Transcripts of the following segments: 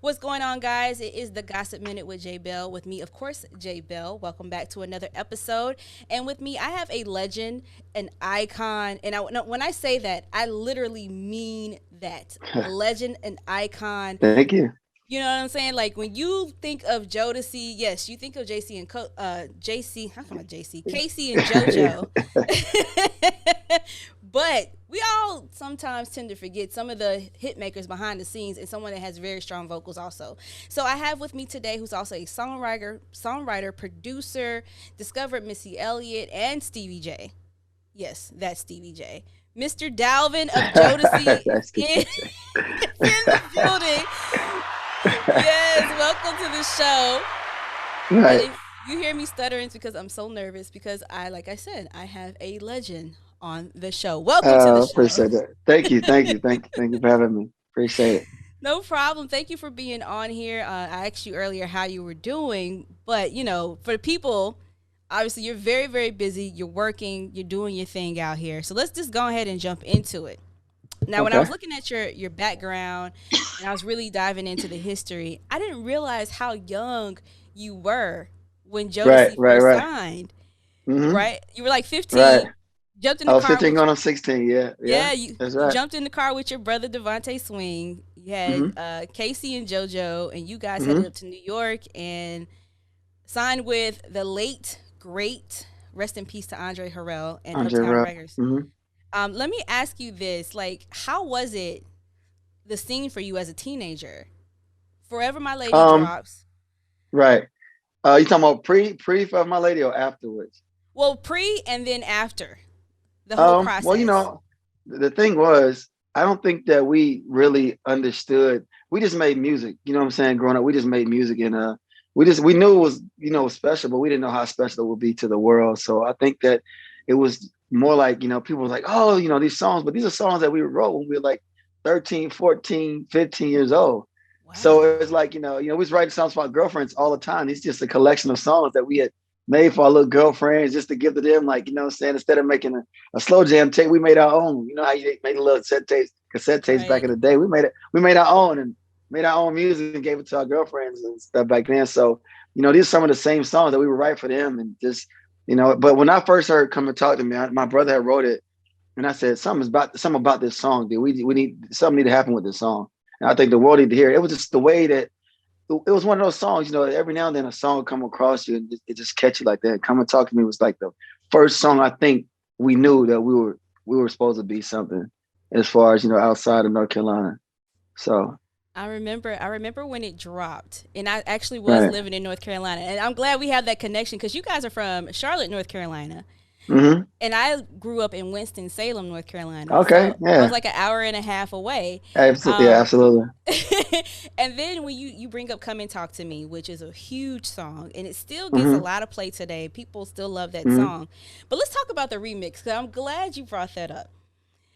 What's going on, guys? It is the Gossip Minute with J Belle. With me, of course, J Belle. Welcome back to another episode. And with me, I have a legend, an icon. And no, when I say that, I literally mean that. A legend, an icon. Thank you. You know what I'm saying? Like when you think of Jodeci, yes, you think of JC and JC. How come JC? Casey and JoJo. But we all sometimes tend to forget some of the hit makers behind the scenes and someone that has very strong vocals also. So I have with me today who's also a songwriter, producer, discovered Missy Elliott and Stevie J. Yes, that's Stevie J. Mr. Dalvin of Jodeci That's the in, in the building. Yes, welcome to the show. And right. if you hear me stuttering, it's because I'm so nervous because like I said, I have a legend on the show. Welcome to the show. Appreciate that. Thank you for having me. Appreciate it. No problem. Thank you for being on here. I asked you earlier how you were doing, but for the people, obviously you're very, very busy. You're working, you're doing your thing out here. So let's just go ahead and jump into it. Now, when I Okay. was looking at your background and I was really diving into the history, I didn't realize how young you were when Right, Jodeci right, first right. signed, Mm-hmm. right? You were like Right. 15, jumped in I the was car 15 with going on 16. Yeah, yeah. yeah, you That's you right. jumped in the car with your brother Devontae Swing. You had Mm-hmm. Casey and JoJo, and you guys headed Mm-hmm. up to New York and signed with the late great, rest in peace to Andre Harrell and Andre Uptown Harrell. Records. Mm-hmm. Let me ask you this: like, how was it the scene for you as a teenager? Forever My Lady Um. drops. Right. You talking about pre for my lady or afterwards? Well, pre and then after the whole Well, process. the thing was, I don't think that we really understood. We just made music. You know what I'm saying? Growing up, we just made music, and we knew it was special, but we didn't know how special it would be to the world. So I think that it was more like people were like, oh, these songs, but these are songs that we wrote when we were like 13, 14, 15 years old. So Wow. it's like we was writing songs for our girlfriends all the time. It's just a collection of songs that we had made for our little girlfriends just to give to them, like what I'm saying, instead of making a slow jam tape, we made our own. You know how you made a little cassette tapes back Right. in the day. We made our own and made our own music and gave it to our girlfriends and stuff back then. So, these are some of the same songs that we would write for them and just but when I first heard Come and Talk to Me, my brother had wrote it and I said, something about this song, dude. We need something need to happen with this song. And I think the world need to hear it. It was just the way that it was one of those songs, every now and then a song would come across you and it just catch you like that. Come and Talk to Me was like the first song I think we knew that we were supposed to be something as far as, outside of North Carolina. So I remember when it dropped, and I actually was right. living in North Carolina, and I'm glad we have that connection because you guys are from Charlotte, North Carolina, Mm-hmm. and I grew up in Winston Salem, North Carolina, Okay. so I was Yeah. like an hour and a half away. Absolutely. Yeah, Um, absolutely. and then when you bring up "Come and Talk to Me," which is a huge song, and it still gets a Mm-hmm. lot of play today. People still love that Mm-hmm. song, but let's talk about the remix because I'm glad you brought that up.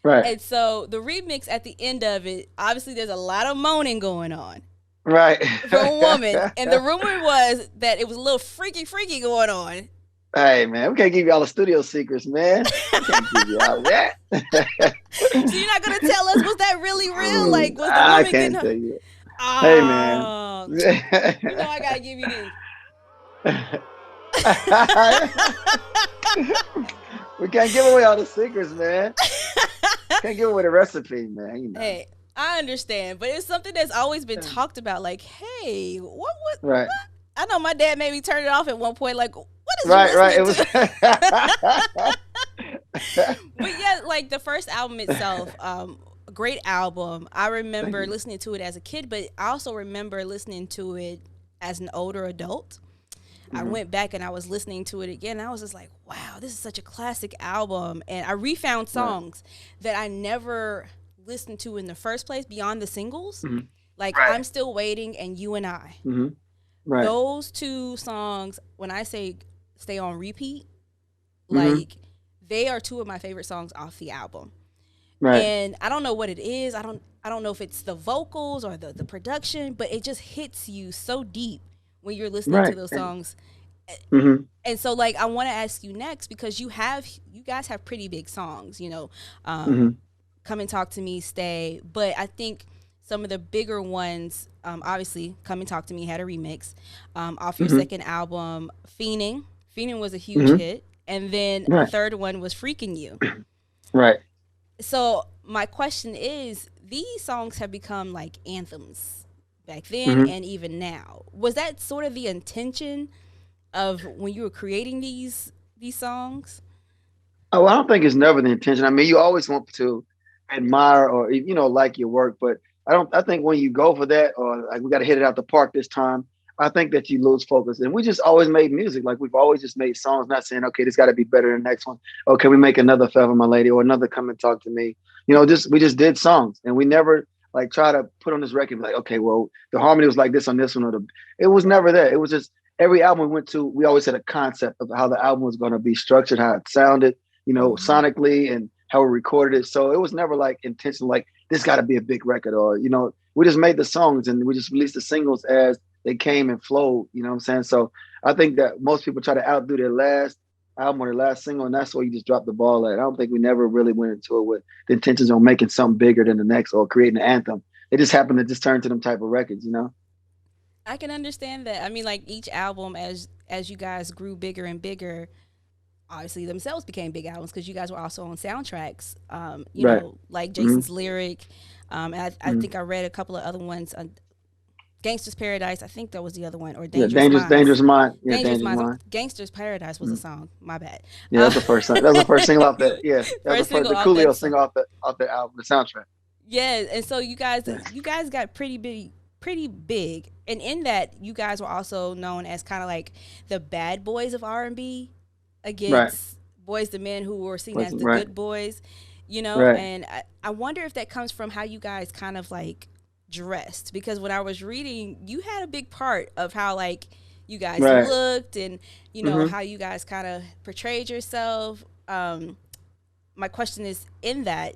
Right. And so the remix at the end of it, obviously, there's a lot of moaning going on Right. from a woman, and the rumor was that it was a little freaky, freaky going on. Hey man, we can't give you all the studio secrets, man. We can't give you all that. So you're not gonna tell us was that really real? Like, was the I woman getting can't her? tell you. Hey man. Oh, I gotta give you this. We can't give away all the secrets, man. Can't give away the recipe, man. Hey, I understand, but it's something that's always been talked about. Like, hey, what? Right. I know my dad made me turn it off at one point. Like, what is you Right, right. listening It was to? But yeah, like the first album itself, a great album. I Thank remember you. listening to it as a kid, but I also remember listening to it as an older adult. I Hmm. went back and I was listening to it again. And I was just like, wow, this is such a classic album. And I refound Right. songs that I never listened to in the first place beyond the singles. Hmm. Like Right. I'm Still Waiting and You and I. Hmm. Right. Those two songs, when I say stay on repeat, Hmm. like they are two of my favorite songs off the album. Right. And I don't know what it is. I don't know if it's the vocals or the production, but it just hits you so deep when you're listening to Right. those songs. Hmm. And so like I want to ask you next because you guys have pretty big songs, um Hmm. Come and Talk to Me, Stay, but I think some of the bigger ones, obviously, Come and Talk to Me had a remix off your Mm-hmm. second album, Fiending. Fiending was a huge Mm-hmm. hit. And then the Right. third one was Freaking You. Right. So my question is, these songs have become like anthems back then Mm-hmm. and even now. Was that sort of the intention of when you were creating these songs? Oh, I don't think it's never the intention. I mean, you always want to admire or like your work, but I don't. I think when you go for that, or like we got to hit it out the park this time, I think that you lose focus. And we just always made music. Like we've always just made songs, not saying, okay, this got to be better than the next one. Or can we make another Forever My Lady or another Come and Talk to Me? Just we just did songs, and we never like try to put on this record like, okay, well, the harmony was like this on this one, or it was never that. It was just every album we went to, we always had a concept of how the album was going to be structured, how it sounded Mm-hmm. sonically and how we recorded it. So it was never like intentional, like this got to be a big record or, we just made the songs and we just released the singles as they came and flowed, you know what I'm saying? So I think that most people try to outdo their last album or their last single, and that's where you just drop the ball at. I don't think we never really went into it with the intentions on making something bigger than the next or creating an anthem. It just happened to just turn to them type of records. I can understand that. I mean, like each album, as you guys grew bigger and bigger, obviously themselves became big albums because you guys were also on soundtracks. Right. Like Mm-hmm. Jason's Lyric. And I Mm-hmm. think I read a couple of other ones. Gangster's Paradise. I think that was the other one, or Yeah, Dangerous dangerous, Minds. dangerous mind. Yeah, Dangerous dangerous Minds. mind. Gangster's Paradise was a Mm-hmm. song. My bad. Yeah, Uh, that's the first song. That's the first single off that. Yeah, that was the First first single the off that Coolio song. single off that album, the soundtrack. Yeah, and so you guys Yeah. you guys got pretty big. And in that you guys were also known as kind of like the bad boys of R&B Right. against Boys the Men who were seen as Wasn't the right. good boys, Right. and I wonder if that comes from how you guys kind of like dressed, because when I was reading, you had a big part of how like you guys Right. looked and Mm-hmm. how you guys kind of portrayed yourself. My question is, in that,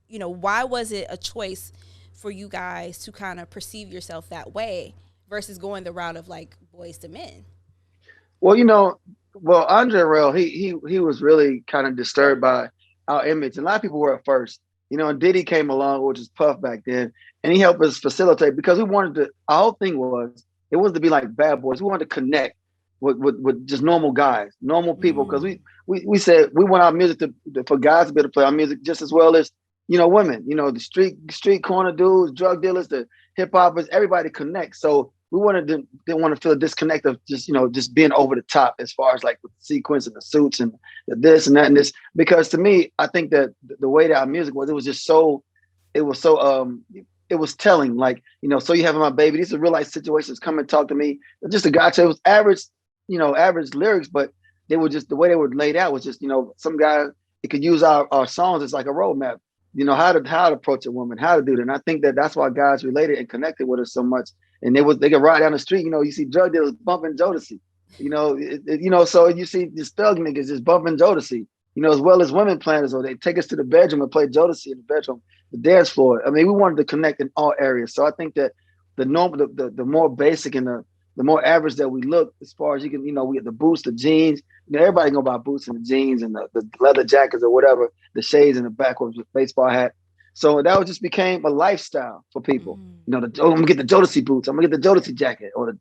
why was it a choice for you guys to kind of perceive yourself that way versus going the route of like Boys to Men? Well, Andre Harrell, he was really kind of disturbed by our image, and a lot of people were at first. And Diddy came along, which was Puff back then, and he helped us facilitate because we wanted to. Our whole thing was it was to be like Bad Boys. We wanted to connect with just normal guys, normal people, because Mm. we said we want our music for guys to be able to play our music just as well as women. The street corner dudes, drug dealers, the hip hoppers, everybody connects. So we didn't want to feel a disconnect of just being over the top as far as like with the sequence and the suits and the this and that and this. Because to me, I think that the way that our music was, it was so it was telling. Like, so you having my baby. These are real life situations. Come and talk to me. Just a gotcha. It was average, average lyrics, but they were just the way they were laid out was just, some guy it could use our songs as like a roadmap. How to approach a woman, how to do that. And I think that that's why guys related and connected with us so much. And they could ride down the street, you see drug dealers bumping Jodeci, so you see these thug niggas just bumping Jodeci, as well as women planners, or they take us to the bedroom and play Jodeci in the bedroom, the dance floor. I mean, we wanted to connect in all areas. So I think that the normal, the more basic and the more average that we look, as far as you can, we get the boots, the jeans. Everybody can go buy boots and the jeans and the leather jackets or whatever, the shades in the back with the baseball hat. So that just became a lifestyle for people. Mm. I'm gonna get the Jodeci boots. I'm gonna get the Jodeci jacket, or it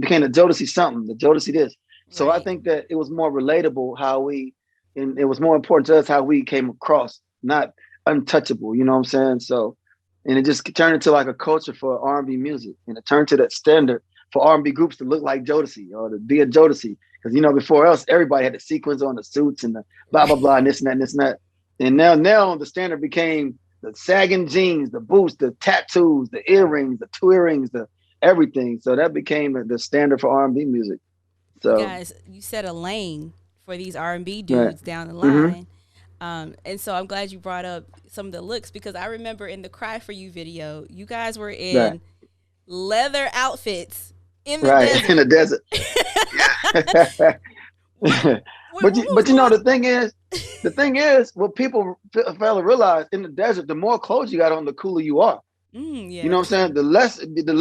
became the Jodeci something, the Jodeci this. So I Right. think that it was more relatable and it was more important to us how we came across, not untouchable. You know what I'm saying? So, and it just turned into like a culture for R&B music, and it turned to that standard for R&B groups to look like Jodeci or to be a Jodeci. Because before else, everybody had the sequins on, the suits and the blah blah blah and this and that and this and that. And now the standard became the sagging jeans, the boots, the tattoos, the earrings, the two earrings, the everything. So that became the standard for R&B music. You So guys, you set a lane for these R&B right. dudes down the Mm-hmm. line. And so I'm glad you brought up some of the looks, because I remember in the Cry For You video, you guys were Right. in leather outfits in the Right. In desert. the desert. Yeah. What But was going? the thing is, what people fail to realize in the desert, the more clothes you got on, the cooler you are. You Yeah, know what I'm saying? true. The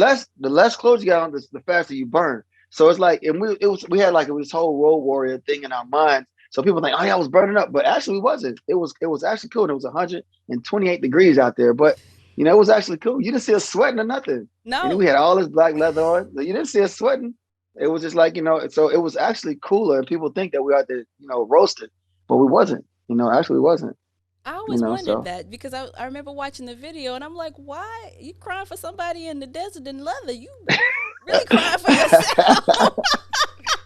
less clothes you got on, the faster you burn. So it's like, and we had like this whole road warrior thing in our minds. So people think, oh yeah, I was burning up, but actually it wasn't. It was actually cool. And it was 128 degrees out there, but it was actually cool. You didn't see us sweating or nothing. And we No. had all this black leather on. You didn't see us sweating. It was just like, so it was actually cooler. And people think that we out there, roasted, but we wasn't. Actually wasn't. I always wondered So that because I remember watching the video and I'm like, why you crying for somebody in the desert in leather? You really crying for yourself.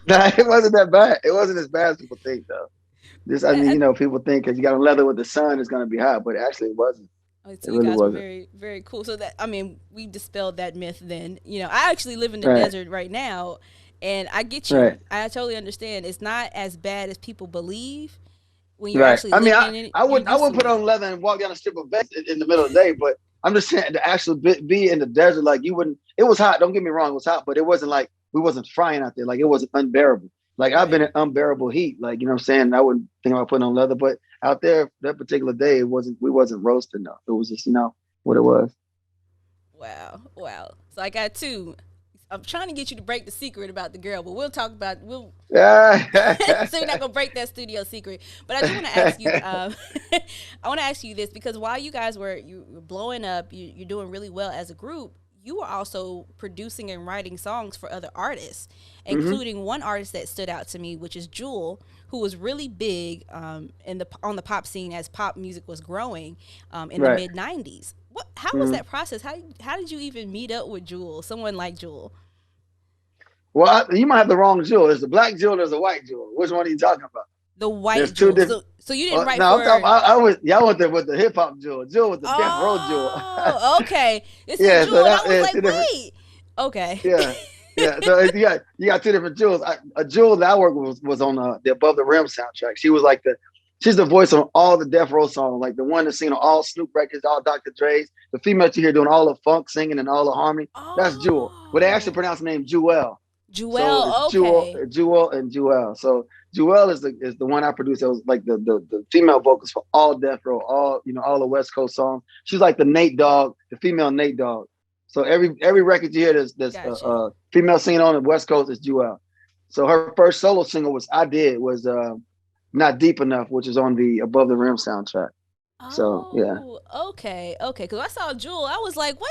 nah, it wasn't that bad. It wasn't as bad as people think, though. Just, I mean, I, people think because you got on leather with the sun, it's gonna be hot, but actually, it wasn't. It so you really guys were wasn't. very, very cool. So that, I mean, we dispelled that myth then. I actually live in the Right, desert right now and I get you. right, I totally understand. It's not as bad as people believe when you're right. actually I mean, living I, in it. I You're would I used would to put it. on leather and walk down a strip of veg in the middle of the day, but I'm just saying to actually be in the desert, like you wouldn't. It was hot. Don't get me wrong, it was hot, but it wasn't like we wasn't frying out there. Like it wasn't unbearable. Like I've been Right. in unbearable heat. Like what I'm saying. I wouldn't think about putting on leather, but out there that particular day, it wasn't. We wasn't roasting though. It was just what it was. Wow. Wow. So I got two. I'm trying to get you to break the secret about the girl, but we'll talk about we'll Yeah. so you're not gonna break that studio secret. But I do want to ask you. I want to ask you this because while you guys were blowing up, you're doing really well as a group. You were also producing and writing songs for other artists, hmm including one artist that stood out to me, which is Jewel, who was really big in the on the pop scene as pop music was growing in the Right. mid '90s. How was hmm that process? How did you even meet up with Jewel, someone like Jewel? Well, you might have the wrong jewel. There's a black jewel. There's a white jewel. Which one are you talking about? The There's white two Jewel. different. So you didn't write No, I'm talking. for. I was. Y'all went there with the hip hop jewel. Jewel with the death row jewel. Oh, okay. It said Yeah. So Jewel, and I that was yeah, like, two different. wait. Okay. Yeah. Yeah. So you got two different jewels. A jewel that I worked with was on the Above the Rim soundtrack. She was like she's the voice on all the Death Row songs, like the one that's seen on all Snoop records, all Dr. Dre's. The female you hear doing all the funk singing and all the harmony. That's Jewel. But they actually Oh, pronounce the name Jewel. So it's Jewel. Okay. Jewel, and Jewel. So Jewel is the one I produced. That was like the female vocals for all Death Row, all the West Coast songs. She's like the Nate Dogg, the female Nate Dogg. So every record you hear that's Gotcha. female singing on the West Coast is Jewel. So her first solo single was Not Deep Enough, which is on the Above the Rim soundtrack. So yeah, Oh, okay. Okay. Because I saw Jewel. I was like, wait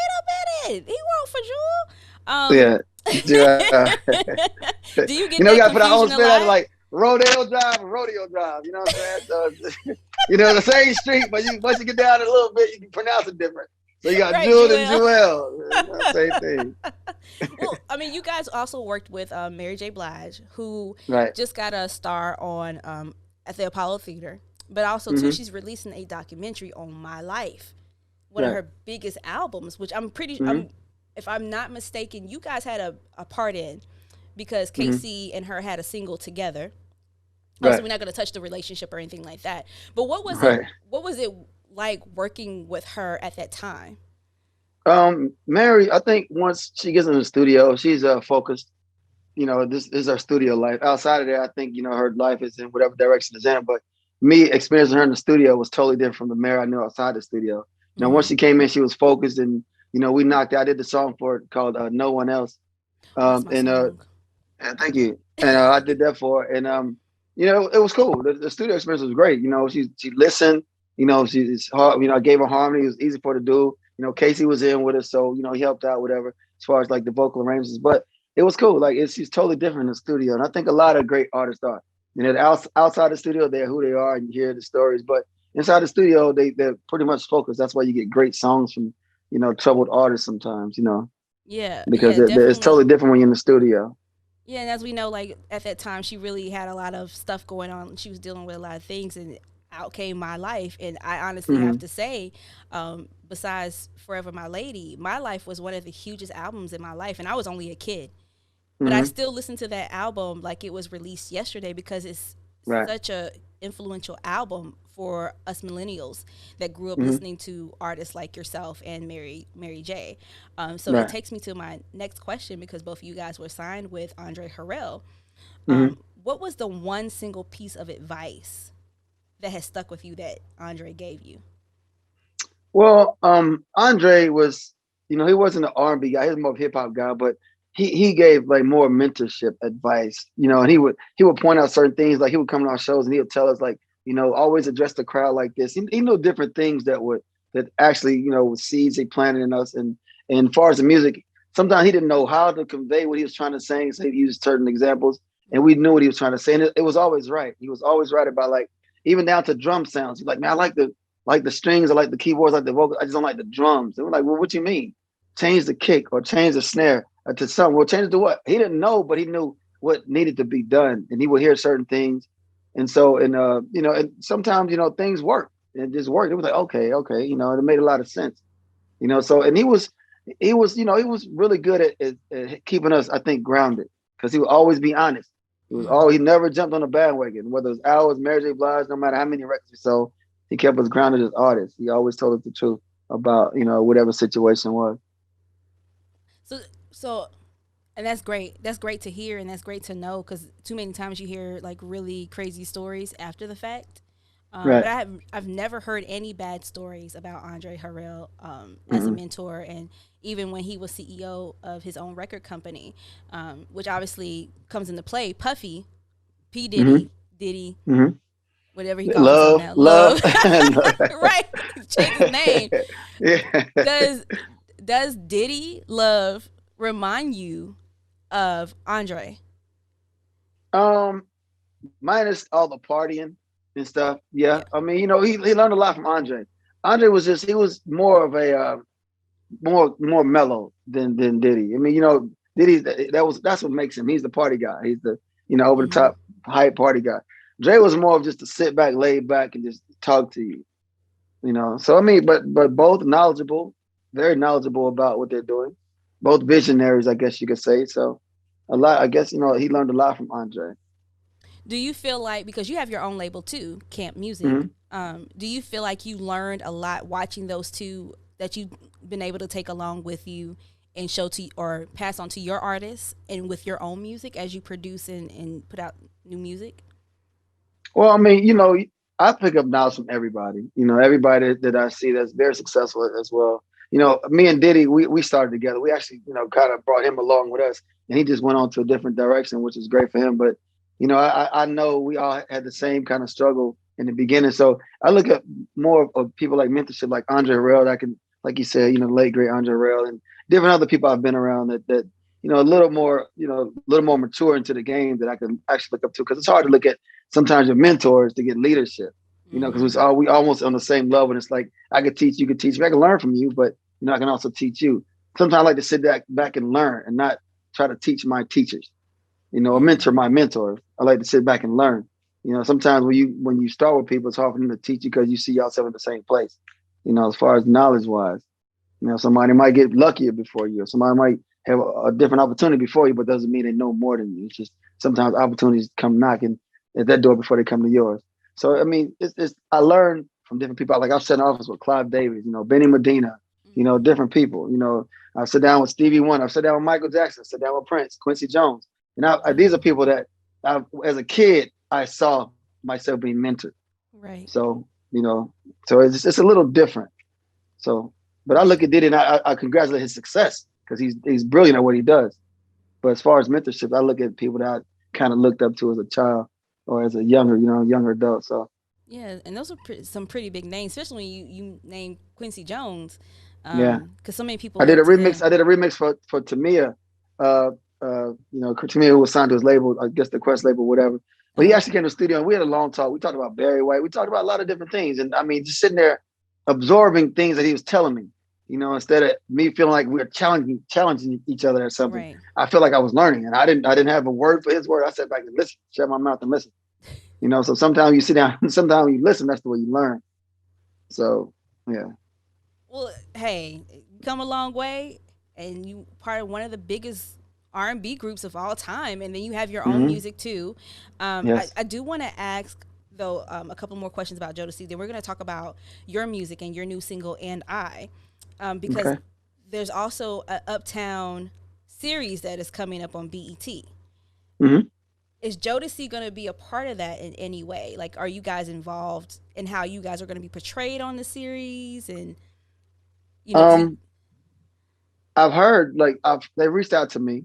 a minute. He wrote for Jewel? yeah, Jewel. Do you get We that gotta put our own confusion a spin on it, lot? like Rodeo Drive and Rodeo Drive. You know what I'm saying? So the same street, but once you get down a little bit, you can pronounce it different. So you got Right, Jewel and Jewel. Jewel. Same thing. Well, I mean, you guys also worked with Mary J. Blige, who Right. just got a star on at the Apollo Theater, but also too, hmm she's releasing a documentary on my life, one of Right. her biggest albums, which hmm if I'm not mistaken, you guys had a part in because hmm Casey and her had a single together. So Right. we're not going to touch the relationship or anything like that. But what was it? Right. What was it like working with her at that time? Mary, I think once she gets in the studio, she's focused. This is her studio life. Outside of that, I think her life is in whatever direction it's in. But me experiencing her in the studio was totally different from the Mary I knew outside the studio. Now, once Hmm. she came in, she was focused, and we knocked out. I did the song for it called "No One Else," Oh, that's my and song. thank you. And I did that for her. And it was cool. The studio experience was great. She listened. She's hard. I gave her harmony. It was easy for her to do. Casey was in with us, so he helped out whatever as far as like the vocal arrangements. But it was cool. Like she's totally different in the studio, and I think a lot of great artists are. Outside the studio, they're who they are, and you hear the stories. But inside the studio, they're pretty much focused. That's why you get great songs from troubled artists sometimes. Yeah, Because yeah, it's totally definitely. different when you're in the studio. Yeah, and as we know, like at that time, she really had a lot of stuff going on. She was dealing with a lot of things, and out came my life. And I honestly have hmm to say, besides "Forever My Lady," my life was one of the hugest albums in my life, and I was only a kid. But I hmm still listen to that album like it was released yesterday because it's Right. such a influential album for us millennials that grew up hmm listening to artists like yourself and Mary J. So it Right. takes me to my next question because both of you guys were signed with Andre Harrell. hmm What was the one single piece of advice that has stuck with you that Andre gave you? Well, Andre was, he wasn't an R&B guy. He was more of a hip hop guy, but he gave like more mentorship advice, and he would point out certain things. Like he would come to our shows and he would tell us like, always address the crowd like this. He knew different things that would, that actually, was seeds they planted in us. And as far as the music, sometimes he didn't know how to convey what he was trying to say. So he used certain examples, and we knew what he was trying to say. And it was always right. He was always right about, like, even down to drum sounds. He's like, man, I like the strings, I like the keyboards, I like the vocals. I just don't like the drums. And we're like, well, what you mean? Change the kick or change the snare to something. Well, change it to what? He didn't know, but he knew what needed to be done, and he would hear certain things. And so, and sometimes, things work. It just worked. It was like, okay, it made a lot of sense. So, and he was really good at keeping us, I think, grounded, because he would always be honest. He never jumped on a bandwagon, whether it was ours, Mary J Blige, no matter how many records we sold, he kept us grounded as artists. He always told us the truth about, whatever situation was. So, and that's great. That's great to hear, and that's great to know, because too many times you hear like really crazy stories after the fact. Right. But I've never heard any bad stories about Andre Harrell as a mentor, and even when he was CEO of his own record company, which obviously comes into play. Puffy, P Diddy, Diddy, whatever he calls himself now, love, right? Change his name. Yeah. Does Diddy Love remind you of Andre? Minus all the partying and stuff. Yeah. Yeah. I mean, he learned a lot from Andre. Andre he was more of a more mellow than Diddy. I mean, Diddy, that's what makes him. He's the party guy. He's the, over the top hype party guy. Dre was more of just to sit back, lay back, and just talk to you. So I mean, but both knowledgeable, very knowledgeable about what they're doing. Both visionaries, I guess you could say. So a lot, I guess, he learned a lot from Andre. Do you feel like, because you have your own label too, Camp Music, do you feel like you learned a lot watching those two that you've been able to take along with you and show to or pass on to your artists and with your own music as you produce and put out new music? Well, I mean, I pick up knowledge from everybody. Everybody that I see that's very successful as well. Me and Diddy, we started together. We actually, kind of brought him along with us, and he just went on to a different direction, which is great for him. But I know we all had the same kind of struggle in the beginning. So I look at more of people like mentorship, like Andre Harrell, that can, like you said, late great Andre Harrell, and different other people I've been around that a little more, a little more mature into the game that I can actually look up to. Because it's hard to look at sometimes your mentors to get leadership, because we almost on the same level. And it's like, I could teach, you could teach me, I can learn from you, but I can also teach you. Sometimes I like to sit back and learn and not try to teach my teachers, or mentor my mentors. I like to sit back and learn. Sometimes when you start with people, it's hard for them to teach you because you see yourself in the same place, as far as knowledge wise. Somebody might get luckier before you, or somebody might have a different opportunity before you, but doesn't mean they know more than you. It's just sometimes opportunities come knocking at that door before they come to yours. So, I mean, I learn from different people. Like I've sat in office with Clive Davis, Benny Medina, different people. I've sat down with Stevie Wonder. I've sat down with Michael Jackson. I've sat down with Prince, Quincy Jones. And these are people that as a kid, I saw myself being mentored. Right. So, so it's a little different. So, but I look at Diddy and I congratulate his success because he's brilliant at what he does. But as far as mentorship, I look at people that I kind of looked up to as a child or as a younger adult. So yeah, and those are some pretty big names, especially when you name Quincy Jones. Yeah, because so many people. I did a remix for Tamia. Tamia, who was signed to his label, I guess the Quest label, whatever. But he actually came to the studio and we had a long talk. We talked about Barry White. We talked about a lot of different things. And I mean, just sitting there absorbing things that he was telling me, instead of me feeling like we were challenging each other or something. Right. I felt like I was learning, and I didn't have a word for his word. I sat back and listened, shut my mouth and listen. So sometimes you sit down, sometimes when you listen, that's the way you learn. So, yeah. Well, hey, you come a long way, and you part of one of the biggest R&B groups of all time, and then you have your own music too. Yes. I do want to ask though a couple more questions about Jodeci. Then we're going to talk about your music and your new single "And I," because there's also an Uptown series that is coming up on BET. Is Jodeci going to be a part of that in any way? Like, are you guys involved in how you guys are going to be portrayed on the series? And I've heard they reached out to me,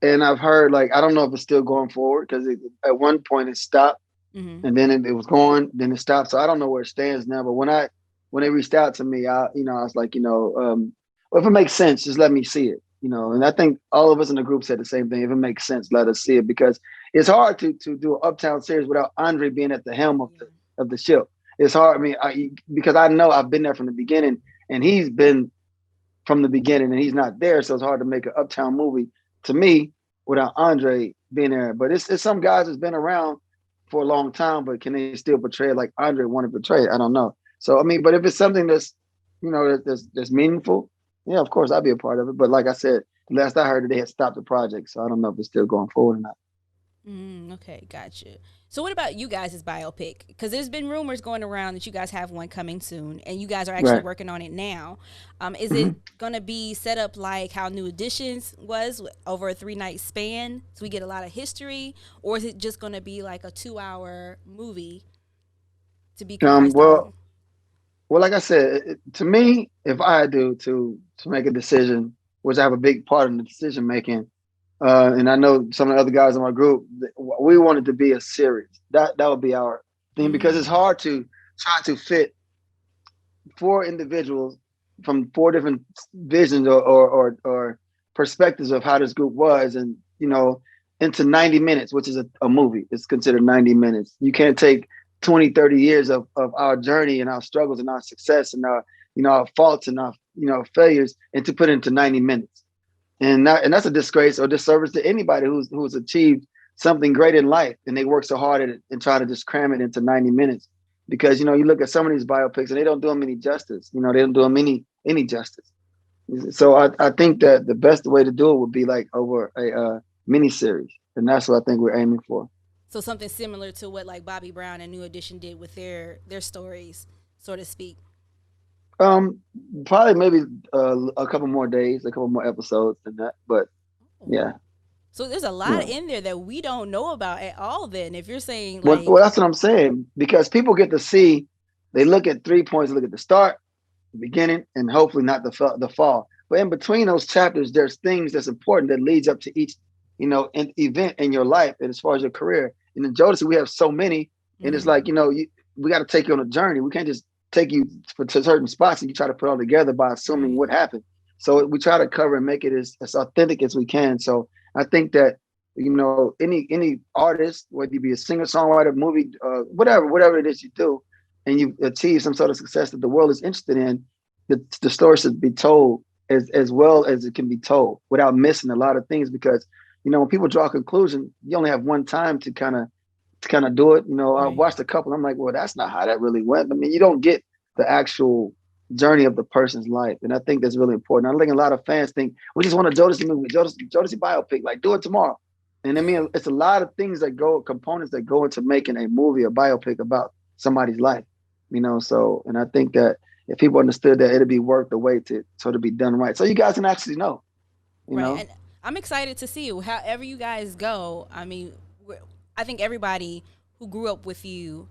and I've heard I don't know if it's still going forward because at one point it stopped, and then it was going, then it stopped. So I don't know where it stands now. But when I when they reached out to me, I was like, well, if it makes sense, just let me see it. And I think all of us in the group said the same thing. If it makes sense, let us see it, because it's hard to do an Uptown series without Andre being at the helm of the ship. It's hard. I mean, because I know I've been there from the beginning, and he's been from the beginning, and he's not there, so it's hard to make an Uptown movie to me without Andre being there. But it's some guys that's been around for a long time, but can they still portray it like Andre wanted to portray it? I don't know. So I mean, but if it's something that's that's meaningful, yeah, of course I'll be a part of it. But like I said, last I heard, they had stopped the project, so I don't know if it's still going forward or not. Okay, gotcha. So what about you guys' biopic? Because there's been rumors going around that you guys have one coming soon, and you guys are actually Right. working on it now. Is it Mm-hmm. gonna be set up like how New Editions was over a 3 night span, so we get a lot of history, or is it just gonna be like a 2 hour movie to be Um, comprised well, on? well, like I said, to me, if I had to make a decision, which I have a big part in the decision making, and I know some of the other guys in my group, we wanted to be a series. That would be our thing, because it's Mm, hard to try to fit four individuals from four different visions or perspectives of how this group was, and into 90 minutes, which is a movie. It's considered 90 minutes. You can't take 20, 30 years of our journey and our struggles and our success and our our faults and our failures, and to put it into 90 minutes. And that's a disgrace or disservice to anybody who's achieved something great in life, and they work so hard at it and try to just cram it into 90 minutes. Because you look at some of these biopics, and they don't do them any justice. They don't do them any justice. So I think that the best way to do it would be like over a mini series, and that's what I think we're aiming for. so something similar to what like Bobby Brown and New Edition did with their stories, so to speak. Um, Probably maybe a couple more days, a couple more episodes than that. But Oh. yeah, So there's a lot yeah. in there that we don't know about at all. Then, if you're saying Well, like, that's what I'm saying, because people get to see. They look at 3 points, look at the start, the beginning, and hopefully not the fall. But in between those chapters, there's things that's important that leads up to each, event in your life, and as far as your career. And in Jodeci, we have so many, and it's like, mm, we got to take you on a journey. We can't just take you to certain spots and you try to put it all together by assuming right, what happened. So we try to cover and make it as authentic as we can. So I think that any artist, whether you be a singer, songwriter, movie, whatever it is you do, and you achieve some sort of success that the world is interested in, the story should be told as well as it can be told without missing a lot of things. Because when people draw a conclusion, you only have one time to kind of do it. I right, watched a couple. I'm like, well, that's not how that really went. I mean, you don't get the actual journey of the person's life, and I think that's really important. I think a lot of fans think we just want a Jodeci movie, Jodeci biopic, like do it tomorrow. And I mean, it's a lot of things components that go into making a movie, a biopic about somebody's life. So, and I think that if people understood that, it'd be worth the wait to be done right, so you guys can actually know. You right. know, And I'm excited to see it. However you guys go. I mean, I think everybody who grew up with you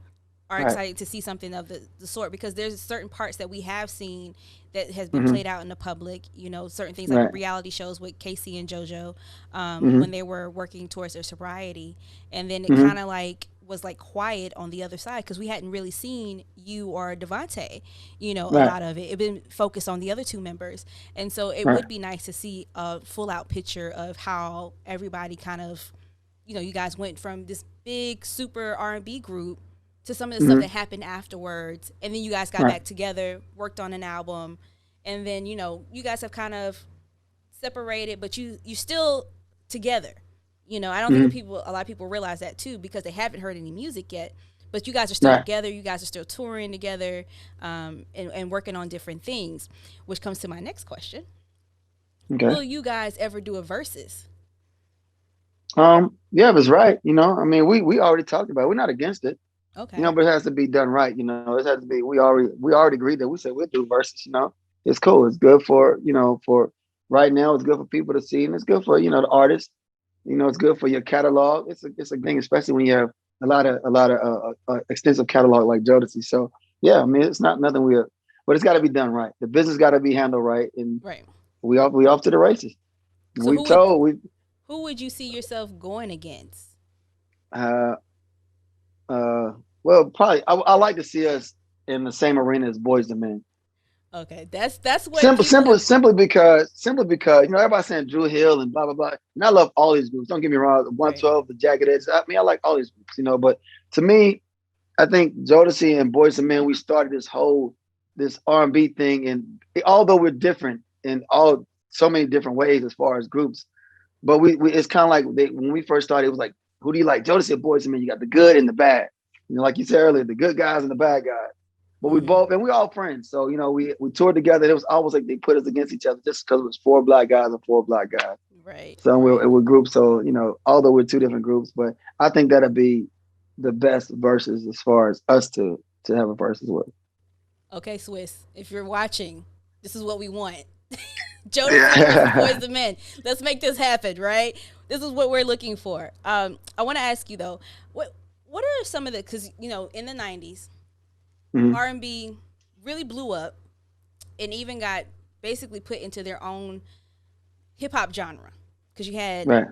are right? excited to see something of the sort, because there's certain parts that we have seen that has been Hmm. played out in the public. Certain things like Right. reality shows with Casey and JoJo, when Hmm. they were working towards their sobriety, and then it kind Hmm. of like was like quiet on the other side because we hadn't really seen you or Devontae. A Right. lot of it been focused on the other two members, and so it Right. would be nice to see a full out picture of how everybody kind of, you guys went from this big super R&B group to some of the stuff Hmm. that happened afterwards, and then you guys got Right. back together, worked on an album, and then you guys have kind of separated, but you still together. I don't think Hmm. a lot of people realize that too, because they haven't heard any music yet. But you guys are still Right. together. You guys are still touring together, and working on different things. Which comes to my next question: Okay. will you guys ever do a versus? Yeah, it was right. I mean, we already talked about it. We're not against it. Okay. But it has to be done right. It has to be. We already agreed that we said we'll do verses. It's cool. It's good for for right now. It's good for people to see, and it's good for the artist. It's good for your catalog. It's a thing, especially when you have a lot of extensive catalog like Jodeci. So yeah, I mean, it's not nothing but it's got to be done right. The business got to be handled right, and Right. we off to the races. So We told we who would you see yourself going against? uh well, probably I like to see us in the same arena as Boys and Men. Okay, that's what people Simple, have. simply because everybody's saying Drew Hill and blah blah blah. And I love all these groups. Don't get me wrong. The Right. 112, the Jagged Edge. I mean, I like all these groups, But to me, I think Jodeci and Boys and Men, we started this R&B thing, and although we're different in all so many different ways as far as groups, but we it's kind of like when we first started, it was like, who do you like, Jodeci or Boys and Men? You got the good and the bad. Like you said earlier, the good guys and the bad guys. But we Hmm. both, and we all friends. So, we toured together. It was almost like they put us against each other just because it was four black guys and four black guys. Right. So Right. we're groups. So, although we're two different groups, but I think that'd be the best verses as far as us to have a verses with. Okay, Swiss, if you're watching, this is what we want. Jodeci versus Yeah. Boys the Men. Let's make this happen, right? This is what we're looking for. I want to ask you though, what are some of the, because in the '90s, Mhm. R&B really blew up and even got basically put into their own hip hop genre. Because you had Right.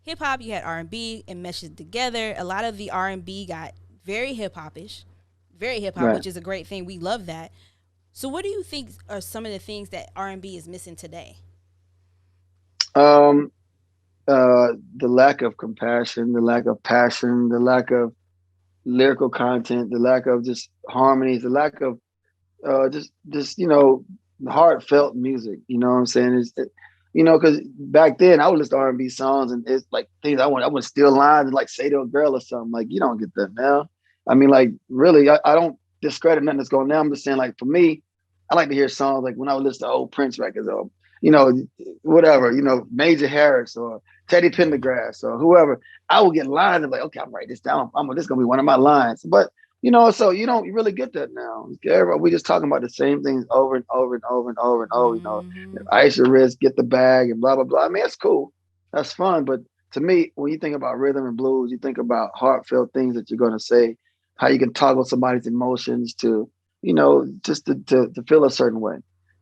hip hop, you had R&B, and meshed it together. A lot of the R&B got very hip hopish, very hip hop, Right. which is a great thing. We love that. So, what do you think are some of the things that R&B is missing today? Um, the lack of compassion, the lack of passion, the lack of lyrical content, the lack of just harmonies, the lack of just heartfelt music. You know what I'm saying? Because back then I would listen to R&B songs and it's like things I would steal lines and like say to a girl or something. Like you don't get that now. I mean, like really, I don't discredit nothing that's going on now. I'm just saying, like for me, I like to hear songs like when I would listen to old Prince records or you know whatever, Major Harris or Teddy Pendergrass or whoever. I would get lines and like, okay, I'm writing this down. This is gonna be one of my lines, but so you don't really get that now. We just talking about the same things over and over and over and over and over. Hmm. Ice your wrist, get the bag, and blah blah blah. I mean, it's cool, that's fun. But to me, when you think about rhythm and blues, you think about heartfelt things that you're gonna say, how you can toggle somebody's emotions to, just to feel a certain way.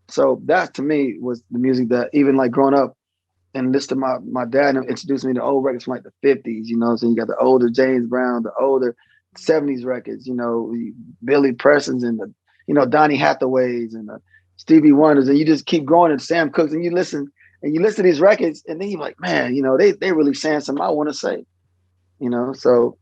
So that to me was the music that even like growing up and listen to my dad introduced me to old records from like the 50s, so you got the older James Brown, the older 70s records, Billy Preston's and the, Donny Hathaways and the Stevie Wonders, and you just keep going and Sam Cooks and you listen to these records and then you're like, man, they really saying something I want to say, so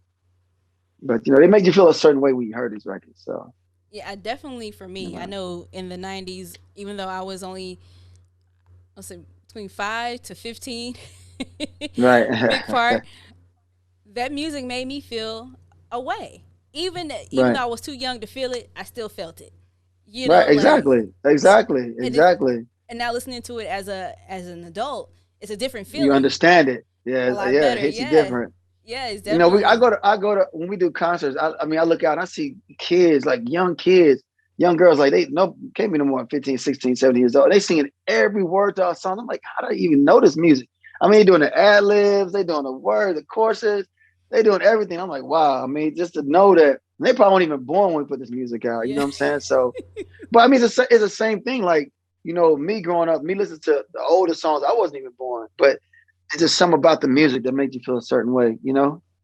but they make you feel a certain way when you heard these records. So Yeah, I definitely, for me, I know in the '90s, even though I was only, I'll say between 5 to 15, big right. part, that music made me feel a way. Even Right. though I was too young to feel it, I still felt it. Right. Like, Exactly. Exactly. and it's Exactly. and now listening to it as an adult, it's a different You feeling, understand it. a Yeah. lot Yeah. It better. hits you Yeah, different. yeah, it's I definitely. go to when we do concerts. I mean, I look out and I see kids, like young kids, young girls, like they no can't be no more than 15, 16, 17 years old. They singing every word to our song. I'm like, how do I even know this music? I mean, they doing the ad libs, they doing the word, the choruses, they doing everything. I'm like, wow. I mean, just to know that they probably weren't even born when we put this music out. You Yeah. know what I'm saying? So, but I mean, it's the same thing. Like, me growing up, me listening to the older songs, I wasn't even born, but it's just something about the music that made you feel a certain way.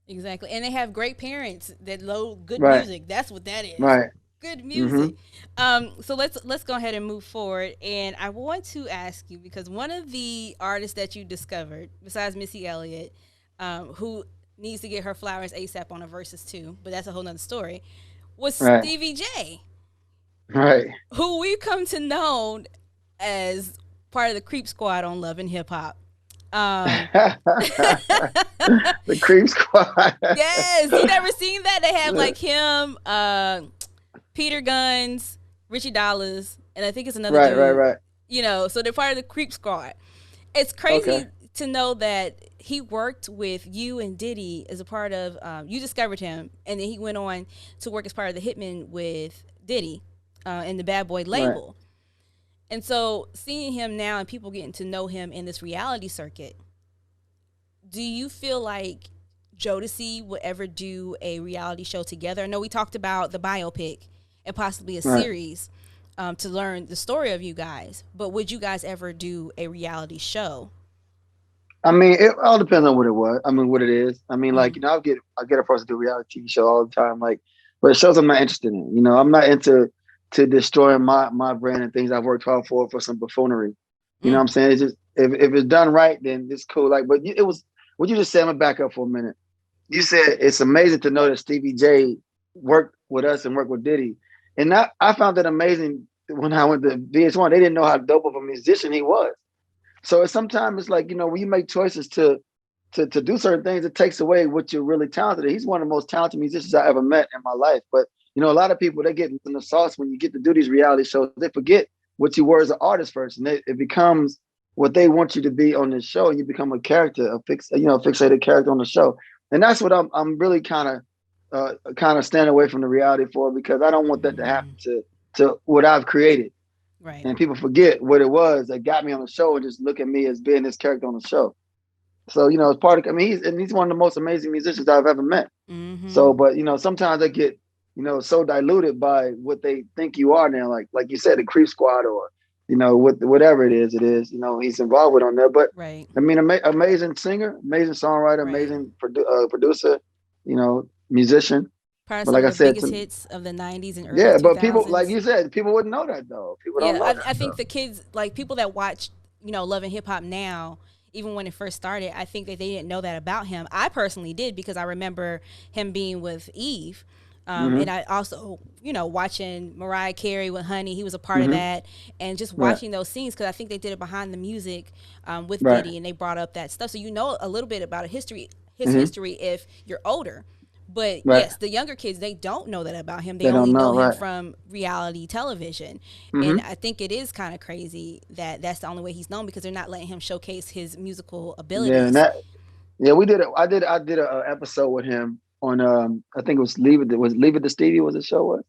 Exactly. And they have great parents that load good Right. music. That's what that is. Right. Good Mm-hmm. music. So let's go ahead and move forward. And I want to ask you, because one of the artists that you discovered, besides Missy Elliott, who needs to get her flowers ASAP on a versus too, but that's a whole nother story, was Right. Stevie J, Right. who we've come to know as part of the Creep Squad on Love and Hip Hop. Um, The Creep Squad. yes, you never seen that? They have like him, Peter Guns, Richie Dollars, and I think it's another Right. Right. dude. Right. So they're part of the Creep Squad. It's Okay. crazy to know that he worked with you and Diddy as a part of. You discovered him, and then he went on to work as part of the Hitman with Diddy and the Bad Boy Right. label. And so seeing him now and people getting to know him in this reality circuit, do you feel like Jodeci would ever do a reality show together? I know we talked about the biopic and possibly a Right. series to learn the story of you guys, but would you guys ever do a reality show? I mean, it all depends on what it was. I mean, what it is. I mean, like Mm-hmm. I get a person to do reality TV show all the time. Like, but it shows I'm not interested in. You know, I'm not into to destroying my brand and things I've worked hard for some buffoonery. You know what I'm saying? It's just if it's done right, then it's cool. Like, but it was what you just said. I'm gonna back up for a minute. You said it's amazing to know that Stevie J worked with us and worked with Diddy, and I found that amazing when I went to VH1. They didn't know how dope of a musician he was. So sometimes it's like, you know, when you make choices to do certain things, it takes away what you're really talented at. He's one of the most talented musicians I ever met in my life. But you know, a lot of people, they get in the sauce when you get to do these reality shows. They forget what you were as an artist first, and it becomes what they want you to be on this show. And you become a character, fixated character on the show. And that's what I'm really kind of staying away from the reality for, because I don't want that to happen to what I've created. Right. And people forget what it was that got me on the show and just look at me as being this character on the show. So, you know, it's part of, I mean, he's one of the most amazing musicians I've ever met. So, but, you know, sometimes they get, you know, so diluted by what they think you are now, like you said, the Creep Squad, or, you know, whatever it is, you know, he's involved with on there. But right. I mean, amazing singer, amazing songwriter, Right. amazing producer, you know, musician. Probably But some like I of the said, biggest hits of the 90s and early yeah, 2000s. but people, like you said, people wouldn't know that though. People don't know Yeah, that I think though. the kids, like people that watch, you know, Love and Hip Hop now, even when it first started, I think that they didn't know that about him. I personally did, because I remember him being with Eve. And I also, you know, watching Mariah Carey with Honey, he was a part of that, and just Right, watching those scenes, because I think they did it behind the music with right, Diddy, and they brought up that stuff, so you know a little bit about his hmm history if you're older. But right. yes, the younger kids, they don't know that about him. They They don't only know, know him right. from reality television. And hmm I think it is kind of crazy that that's the only way he's known, because they're not letting him showcase his musical Yeah, and abilities. that, yeah, we did it. I did a episode with him on I think it was Leave It to Stevie was the show was.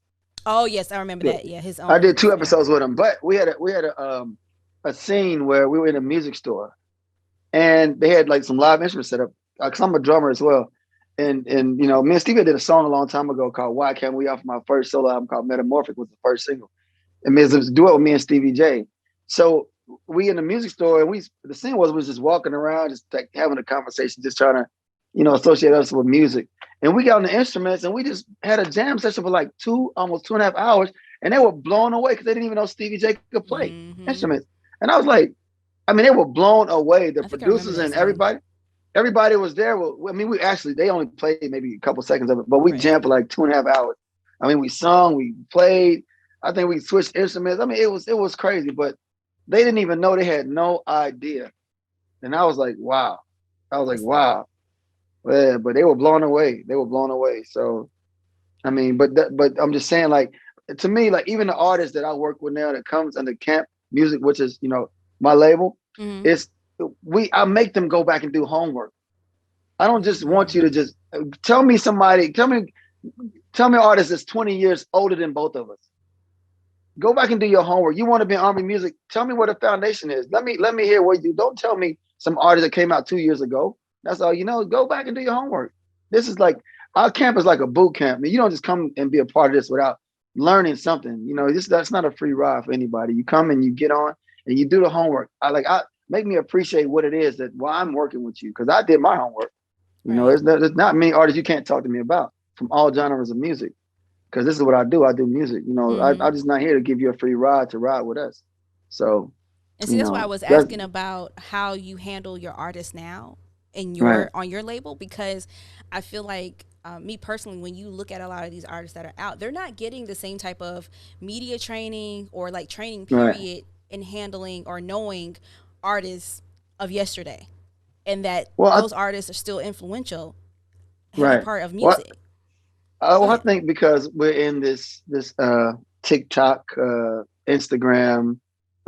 Oh, yes, I remember So that. Yeah, his I own. did two Yeah. episodes with him, but we had a scene where we were in a music store and they had like some live instruments set up. Cause I'm a drummer as well, and you know, me and Stevie did a song a long time ago called "Why Can't We" off my first solo album called "Metamorphic" was the first single. And it was a duet with me and Stevie J. So we in the music store, and the scene was just walking around, just like having a conversation, just trying to, you know, associate us with music. And we got on the instruments, and we just had a jam session for like almost 2.5 hours, and they were blown away because they didn't even know Stevie J could play Mm-hmm. instruments. And I was like, I mean, they were blown away. The I think I remember producers that and scene. everybody was there. Well, I mean, they only played maybe a couple seconds of it, but we Right. jammed for like 2.5 hours. I mean, we sung, we played. I think we switched instruments. I mean, it was crazy, but they didn't even know. They had no idea. And I was like, wow. I was like, That's wow. Yeah, but they were blown away. They were blown away. So I mean, but I'm just saying, like, to me, like even the artists that I work with now that comes under Camp Music, which is, you know, my label, mm-hmm. it's I make them go back and do homework. I don't just want you to just tell me somebody, tell me an artist that's 20 years older than both of us. Go back and do your homework. You want to be in R&B music? Tell me where the foundation is. Let me hear what you. Don't tell me some artist that came out 2 years ago. That's all you know. Go back and do your homework. This is like our camp is like a boot camp. I mean, you don't just come and be a part of this without learning something. You know, that's not a free ride for anybody. You come and you get on and you do the homework. I make me appreciate what it is that why I'm working with you, because I did my homework. You know, Right. there's not many artists you can't talk to me about from all genres of music, because this is what I do. I do music. You know, Mm-hmm. I'm just not here to give you a free ride to ride with us. So, And see, you that's why I know, was that's asking about how you handle your artists now in right, your on your label, because I feel like me personally, when you look at a lot of these artists that are out, they're not getting the same type of media training or like training right. period in handling or knowing artists of yesterday, and that Well, those artists are still influential, heavy right. part of Well, music. Go I ahead. think because we're in this TikTok, Instagram,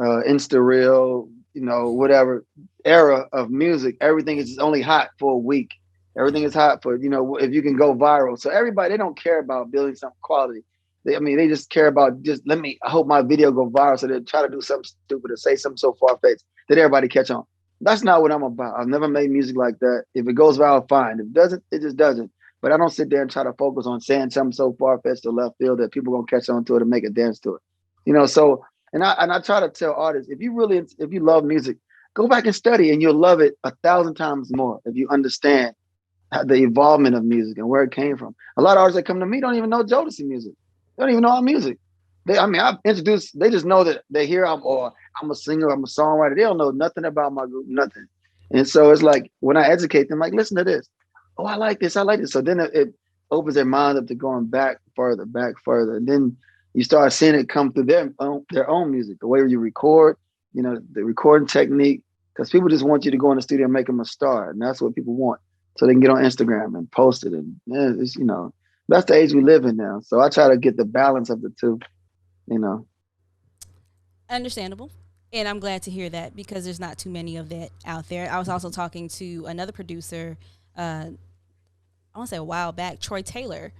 Insta Reel, you know, whatever era of music, everything is only hot for a week. Everything Right. is hot for, you know, if you can go viral. So everybody, they don't care about building some quality. I mean, they just care about just I hope my video go viral. So they try to do something stupid or say something so far fetched that everybody catch on. That's not what I'm about. I've never made music like that. If it goes viral, fine. If it doesn't, it just doesn't. But I don't sit there and try to focus on saying something so far fetched or left field that people gonna catch on to it and make a dance to it. You know, so and I try to tell artists, if you love music, go back and study and you'll love it 1,000 times more if you understand the evolvement of music and where it came from. A lot of artists that come to me don't even know Jodeci music. They don't even know our music. I've introduced. They just know that they hear I'm a singer, I'm a songwriter. They don't know nothing about my group, nothing. And so it's like when I educate them, like, listen to this. Oh, I like this. I like this. So then it opens their mind up to going back further. And then you start seeing it come through their own music, the way you record, the recording technique. Because people just want you to go in the studio and make them a star, and that's what people want. So they can get on Instagram and post it, and it's, that's the age we live in now. So I try to get the balance of the two. Understandable. And I'm glad to hear that because there's not too many of that out there. I was also talking to another producer, I want to say a while back, Troy Taylor,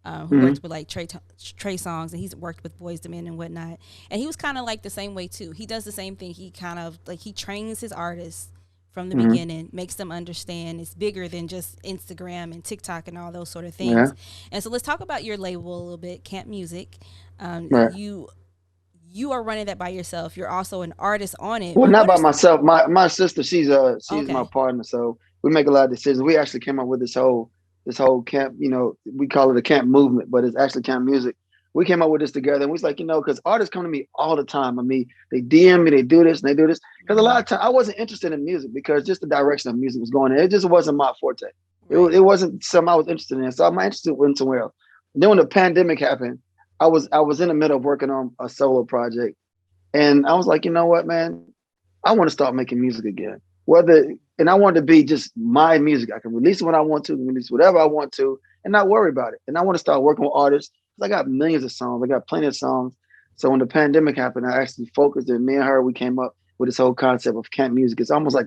who works with like Trey songs, and he's worked with Boyz II Men and whatnot. And he was kind of like the same way too. He does the same thing. He kind of like he trains his artists from the beginning, makes them understand it's bigger than just Instagram and TikTok and all those sort of things. Yeah. And so let's talk about your label a little bit, Camp Music. Right. You are running that by yourself. You're also an artist on it. Well, But not what by are myself. My sister, she's okay? my partner. So we make a lot of decisions. We actually came up with this whole camp. We call it a camp movement, but it's actually Camp Music. We came up with this together, and we was like, because artists come to me all the time. I mean, they DM me, they do this and they do this. Because a lot of time I wasn't interested in music because just the direction of music was going in. It just wasn't my forte. Right. It wasn't something I was interested in. So my interest went somewhere else. Then when the pandemic happened, I was in the middle of working on a solo project. And I was like, you know what, man? I want to start making music again. And I want to be just my music. I can release it when I want to, release whatever I want to, and not worry about it. And I want to start working with artists. I got millions of songs. I got plenty of songs. So when the pandemic happened, I actually focused. And me and her, we came up with this whole concept of camp music. It's almost like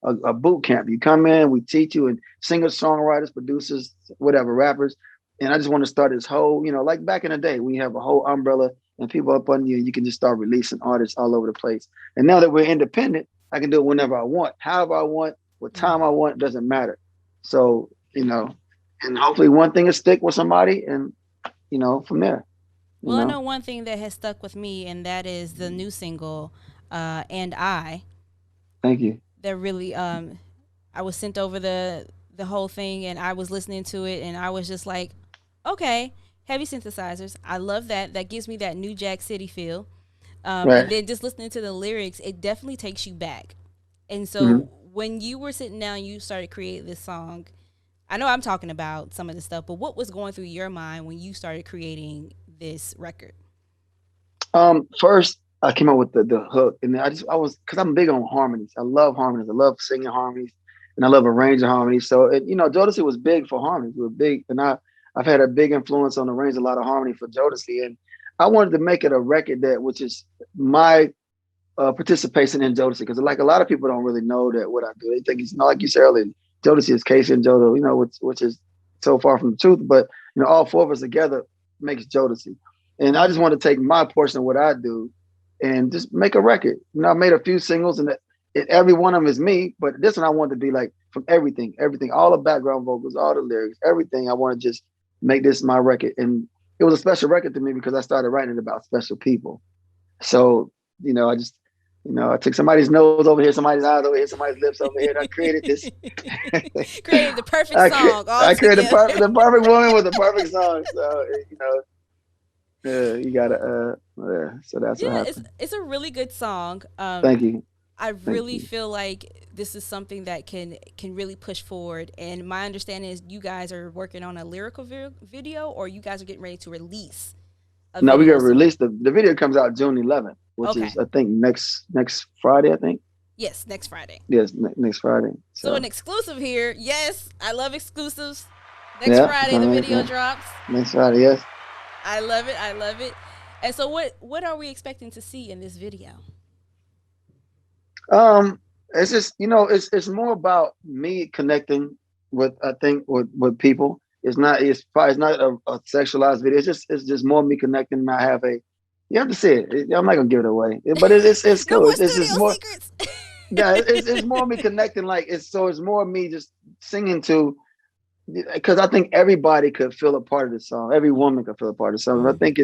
a boot camp. You come in, we teach you, and singers, songwriters, producers, whatever, rappers. And I just want to start this whole, like back in the day, we have a whole umbrella and people up under you, you can just start releasing artists all over the place. And now that we're independent, I can do it whenever I want, however I want, what time I want, doesn't matter. So, and hopefully one thing will stick with somebody and, from there. Well, I know one thing that has stuck with me, and that is the new single, "And I." Thank you. That really, I was sent over the whole thing, and I was listening to it, and I was just like, okay, heavy synthesizers. I love that. That gives me that New Jack City feel. Right. And then just listening to the lyrics, it definitely takes you back. And so when you were sitting down, you started creating this song. I know I'm talking about some of this stuff, but what was going through your mind when you started creating this record? First, I came up with the hook, and because I'm big on harmonies. I love harmonies. I love singing harmonies, and I love arranging harmonies. So, Jodeci was big for harmonies. We were big, and I've had a big influence on arranging a lot of harmony for Jodeci, and I wanted to make it a record which is my participation in Jodeci, because like a lot of people don't really know that what I do. They think it's not like you said earlier. Jodeci is Casey and Jodo, which is so far from the truth. But all four of us together makes Jodeci, and I just want to take my portion of what I do and just make a record. I made a few singles, and every one of them is me. But this one I want to be like from everything, all the background vocals, all the lyrics, everything. I want to just make this my record, and it was a special record to me because I started writing about special people. So I just. I took somebody's nose over here, somebody's eyes over here, somebody's lips over here, and I created this. Created the perfect song. I created the perfect woman with the perfect song. So, you gotta, so that's what happened. It's a really good song. Thank you. I really feel like this is something that can really push forward. And my understanding is you guys are working on a lyrical video, or you guys are getting ready to release. No, we're gonna release the video. Comes out June 11th, which is I think next Friday. I think. Yes, next Friday. Yes, next Friday. So an exclusive here. Yes, I love exclusives. Next Friday the video drops. Next Friday, yes. I love it. I love it. And so what are we expecting to see in this video? It's just it's more about me connecting with people. It's not a sexualized video. It's just more me connecting. And I have you have to see it. I'm not gonna give it away, but it's cool. No it's just more. Secrets. Yeah, it's more me connecting. Like it's more me just singing to, because I think everybody could feel a part of the song. Every woman could feel a part of the song. I think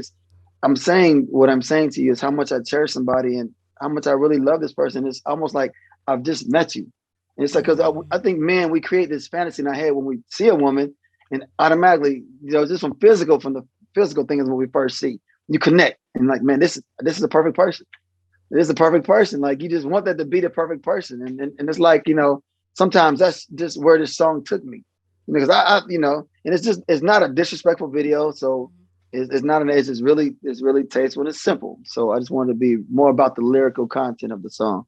I'm saying what I'm saying to you is how much I cherish somebody and how much I really love this person. It's almost like I've just met you. And it's like, because I think men, we create this fantasy in our head when we see a woman, and automatically, just from the physical thing is when we first see. You connect and like, man, this is a perfect person. This is the perfect person. Like you just want that to be the perfect person, and it's like sometimes that's just where this song took me, because and it's not a disrespectful video, so it's not an it's really tasteful and it's simple. So I just wanted to be more about the lyrical content of the song.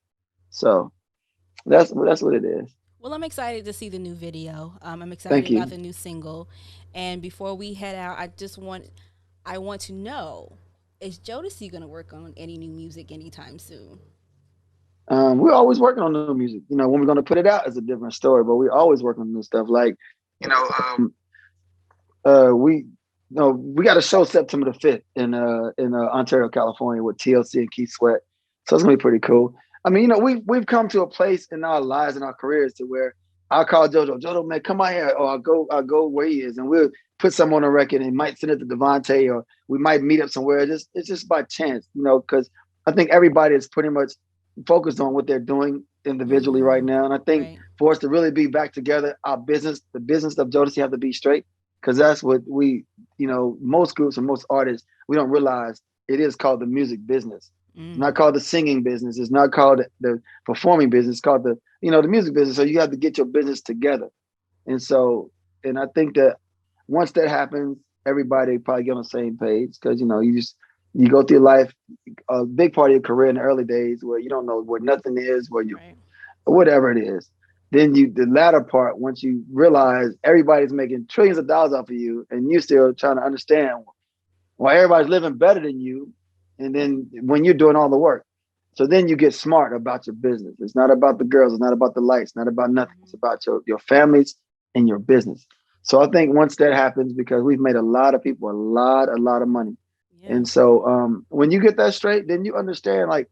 So that's what it is. Well, I'm excited to see the new video. I'm excited Thank about you. the new single. And before we head out, I want to know, is Jodeci gonna work on any new music anytime soon? We're always working on new music. When we're going to put it out is a different story, but we always work on new stuff. Like, you know, um, we we got a show September the 5th in Ontario, California with TLC and Keith Sweat. So it's gonna be pretty cool. I mean, we've come to a place in our lives and our careers to where I'll call Jojo, man, come out here, or I'll go where he is, and we'll put some on a record and might send it to Devontae, or we might meet up somewhere. It's just by chance, because I think everybody is pretty much focused on what they're doing individually right Mm-hmm. now. And I think Right. for us to really be back together, the business of Jodeci have to be straight, because that's what most groups and most artists, we don't realize it is called the music business. It's not Mm. called the singing business. It's not called the performing business. It's called the music business. So you have to get your business together. And so, and I think that once that happens, everybody probably get on the same page, because you go through life, a big part of your career in the early days where you don't know where nothing is, where you Right. whatever it is. Then the latter part, once you realize everybody's making trillions of dollars off of you, and you still trying to understand why everybody's living better than you, and then when you're doing all the work. So then you get smart about your business. It's not about the girls, it's not about the lights, not about nothing. It's Mm-hmm. about your families and your business. So I think once that happens, because we've made a lot of people a lot of money. Yeah. And so when you get that straight, then you understand, like,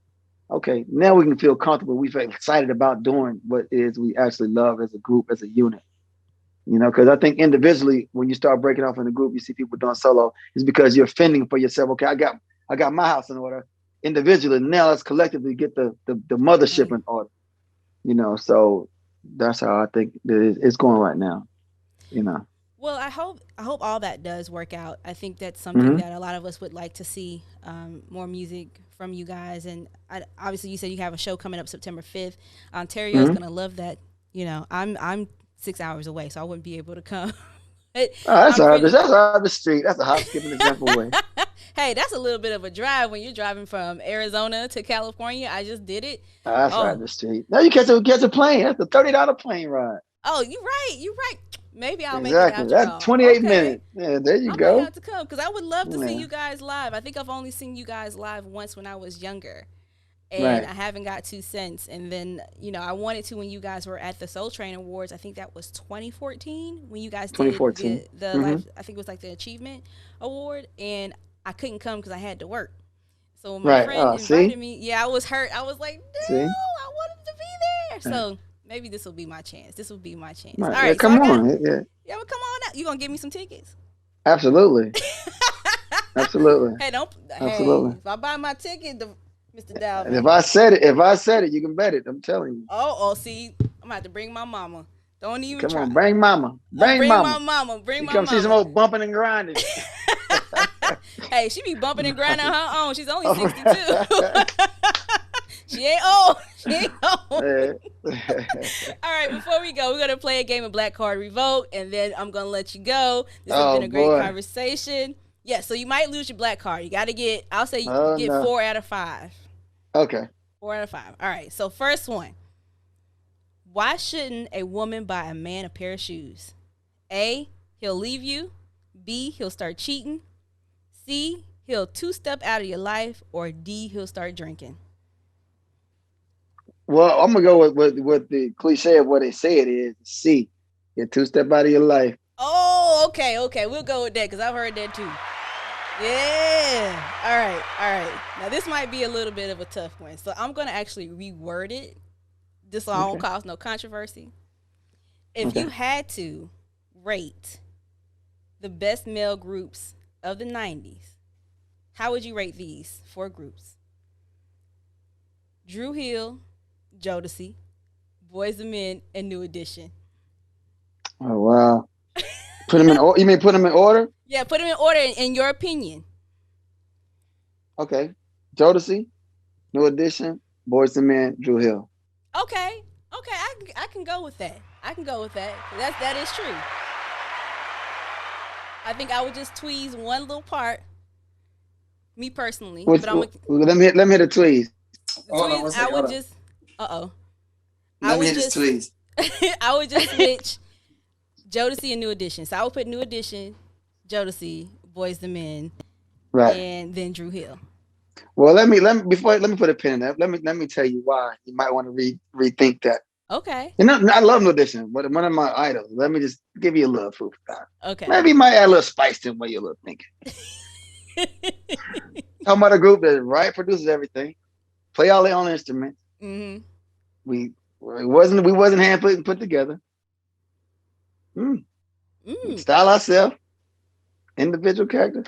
okay, now we can feel comfortable. We feel excited about doing what it is we actually love as a group, as a unit. Because I think individually, when you start breaking off in a group, you see people doing solo, it's because you're fending for yourself. Okay, I got my house in order individually. Now let's collectively get the mothership Right. in order. So that's how I think that it's going right now. You know. Well, I hope all that does work out. I think that's something hmm that a lot of us would like to see, more music from you guys. And obviously, you said you have a show coming up September 5th. Ontario is hmm gonna love that. I'm 6 hours away, so I wouldn't be able to come. But Oh, that's I'm all right. pretty. That's all right. The street. That's a hop, skip, and a jump away. Hey, that's a little bit of a drive when you're driving from Arizona to California. I just did it. Oh, that's all right. Oh, The street. Now you catch a plane. That's a $30 plane ride. oh, you're right. You're right. Maybe I'll make it Exactly. after That's all. 28 Okay. minutes. Yeah, there you I might go. have to come because I would love to see Yeah. you guys live. I think I've only seen you guys live once when I was younger, and Right. I haven't got to since. And then I wanted to when you guys were at the Soul Train Awards. I think that was 2014 when you guys did 2014. the hmm life. I think it was like the Achievement Award, and I couldn't come because I had to work. So when my Right. friend See? invited me, yeah, I was hurt. I was like, no, See? I wanted to be there. Right. So maybe this will be my chance. This will be my chance. Right. All Yeah, right, so come I got. on. Yeah. Yeah, well, come on out. You gonna give me some tickets? Absolutely. Absolutely. Hey, don't. Absolutely. Hey, if I buy my ticket, Mr. And if Dalvin. I said it, you can bet it. I'm telling you. Oh, see, I'm gonna have to bring my mama. Don't even Come try. on, bring mama. Bring Bring my mama. mama. Bring You my come see some mama. old bumping and grinding. Hey, she be bumping and grinding on her own. She's only 62. She ain't old. She ain't old. Yeah. All right, before we go, we're gonna play a game of Black Card Revoke, and then I'm gonna let you go. This has been Oh a great boy. conversation. Yeah, so you might lose your black card. You got to get. I'll say Oh get no. 4 out of 5. Okay. 4 out of 5. All right. So first one. Why shouldn't a woman buy a man a pair of shoes? A. He'll leave you. B. He'll start cheating. C. He'll two-step out of your life. Or D. He'll start drinking. Well, I'm gonna go with the cliche of what they say it is. C. Get two step out of your life. Oh, okay, okay. We'll go with that because I've heard that too. Yeah. All right, all right. Now this might be a little bit of a tough one, so I'm gonna actually reword it. This all won't Okay. cause no controversy. If Okay. you had to rate the best male groups of the 90s, how would you rate these 4 groups? Drew Hill, Jodeci, Boys and Men, and New Edition. Oh wow. Put them in order. You mean put them in order? Yeah, put them in order in your opinion. Okay. Jodeci, New Edition, Boys and Men, Drew Hill. Okay. Okay, I can go with that. I can go with that. That is true. I think I would just tweeze one little part, me personally. Which, but I'm let me hit the tweeze. Hold on one second. I would just. I Let would me hit just. this I would just switch Jodeci and New Edition. So I would put New Edition, Jodeci, Boys and Men, right, and then Drew Hill. Well, let me put a pin in that. Let me tell you why you might want to rethink that. Okay. You know, I love New Edition, but one of my idols. Let me just give you a little food for thought. Okay. Maybe you might add a little spice to the way you're little thinking. Talking about a group that produces everything, play all their own instruments. Mm-hmm. We wasn't hand put together. Style ourselves, individual character.